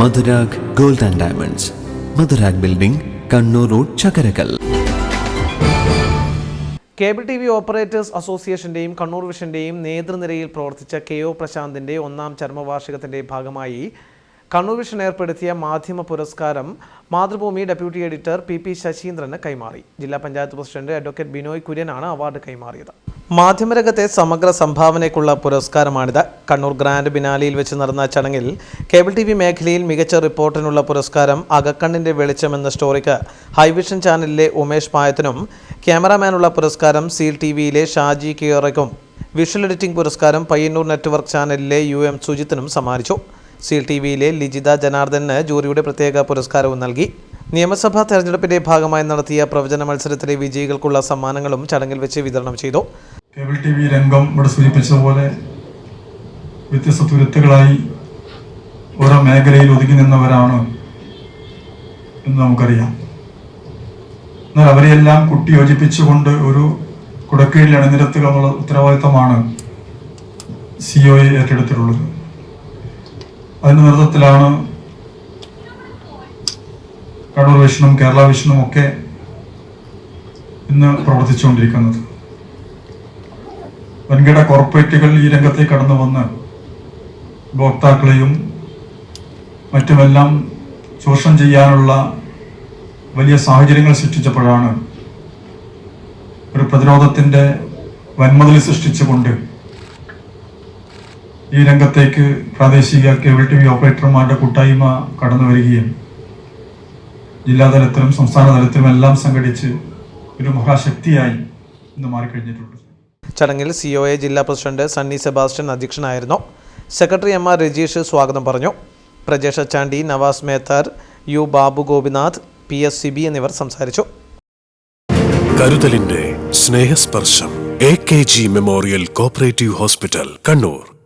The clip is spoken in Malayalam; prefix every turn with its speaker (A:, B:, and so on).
A: Madhurag gold and diamonds, Madhurag building, Kannur road, Chakkarakkal.
B: Cable T V operators അസോസിയേഷന്റെയും കണ്ണൂർ വിഷന്റെയും നേതൃനിരയിൽ പ്രവർത്തിച്ച കെ.ഒ. പ്രശാന്തിന്റെ 1ാം ചരമവാർഷികത്തിന്റെ ഭാഗമായി കണ്ണൂർ വിഷൻ ഏർപ്പെടുത്തിയ മാധ്യമ പുരസ്കാരം മാതൃഭൂമി ഡെപ്യൂട്ടി എഡിറ്റർ പി ശശീന്ദ്രന് കൈമാറി. ജില്ലാ പഞ്ചായത്ത് പ്രസിഡന്റ് അഡ്വക്കേറ്റ് ബിനോയ് കുര്യനാണ് അവാർഡ് കൈമാറിയത്. മാധ്യമരംഗത്തെ സമഗ്ര സംഭാവനയ്ക്കുള്ള പുരസ്കാരമാണിത്. കണ്ണൂർ ഗ്രാൻഡ് ബിനാലിയിൽ വെച്ച് നടന്ന ചടങ്ങിൽ കേബിൾ ടി വി മേഖലയിൽ മികച്ച റിപ്പോർട്ടിനുള്ള പുരസ്കാരം അകക്കണ്ണിന്റെ വെളിച്ചം എന്ന സ്റ്റോറിക്ക് ഹൈവിഷൻ ചാനലിലെ ഉമേഷ് പായത്തിനും, ക്യാമറാമാനുള്ള പുരസ്കാരം സീൽ ടിവിയിലെ ഷാജി കിയറയ്ക്കും, വിഷ്വൽ എഡിറ്റിംഗ് പുരസ്കാരം പയ്യന്നൂർ നെറ്റ്വർക്ക് ചാനലിലെ UM സുജിത്തിനും സമ്മാനിച്ചു. സീൽ ടിവിയിലെ ലിജിത ജനാർദ്ദന് ജൂറിയുടെ പ്രത്യേക പുരസ്കാരവും നൽകി. നിയമസഭാ തെരഞ്ഞെടുപ്പിന്റെ ഭാഗമായി നടത്തിയ പ്രവചന മത്സരത്തിലെ വിജയികൾക്കുള്ള സമ്മാനങ്ങളും ചടങ്ങിൽ വെച്ച് വിതരണം ചെയ്തു.
C: കേബിൾ ടി വി രംഗം ഇവിടെ സൂചിപ്പിച്ചതുപോലെ വ്യത്യസ്ത തുരുത്തുകളായി ഓരോ മേഖലയിൽ ഒതുങ്ങി നിന്നവരാണ് എന്ന് നമുക്കറിയാം. എന്നാൽ അവരെയെല്ലാം കൂട്ടിയോജിപ്പിച്ചുകൊണ്ട് ഒരു കുടക്കീഴിൽ അണിനിരത്തുക എന്നുള്ള ഉത്തരവാദിത്തമാണ് COA ഏറ്റെടുത്തിട്ടുള്ളത്. അതിൻ്റെ നേതൃത്വത്തിലാണ് കണ്ണൂർ വിഷനും കേരള വിഷനും ഒക്കെ ഇന്ന് പ്രവർത്തിച്ചുകൊണ്ടിരിക്കുന്നത്. വൻകിട കോർപ്പറേറ്റുകൾ ഈ രംഗത്തേക്ക് കടന്നു വന്ന് ഉപഭോക്താക്കളെയും മറ്റുമെല്ലാം ചൂഷണം ചെയ്യാനുള്ള വലിയ സാഹചര്യങ്ങൾ സൃഷ്ടിച്ചപ്പോഴാണ് ഒരു പ്രതിരോധത്തിൻ്റെ വൻമതിൽ സൃഷ്ടിച്ചുകൊണ്ട് ഈ രംഗത്തേക്ക് പ്രാദേശിക കേബിൾ ടി വി ഓപ്പറേറ്റർമാരുടെ കൂട്ടായ്മ കടന്നു വരികയും ജില്ലാതലത്തിലും സംസ്ഥാന തലത്തിലും എല്ലാം സംഘടിച്ച് ഒരു മഹാശക്തിയായി ഇന്ന് മാറിക്കഴിഞ്ഞിട്ടുണ്ട്.
B: ചടങ്ങിൽ COA ജില്ലാ പ്രസിഡന്റ് സണ്ണി സെബാസ്റ്റ്യൻ അധ്യക്ഷനായിരുന്നു. സെക്രട്ടറി MR രജീഷ് സ്വാഗതം പറഞ്ഞു. പ്രജേഷ് അച്ചാണ്ടി, നവാസ് മേത്തർ, U ബാബു ഗോപിനാഥ്, PS സിബി എന്നിവർ സംസാരിച്ചു.
D: കരുതലിന്റെ സ്നേഹസ്പർശം AKG memorial cooperative hospital, Kannur.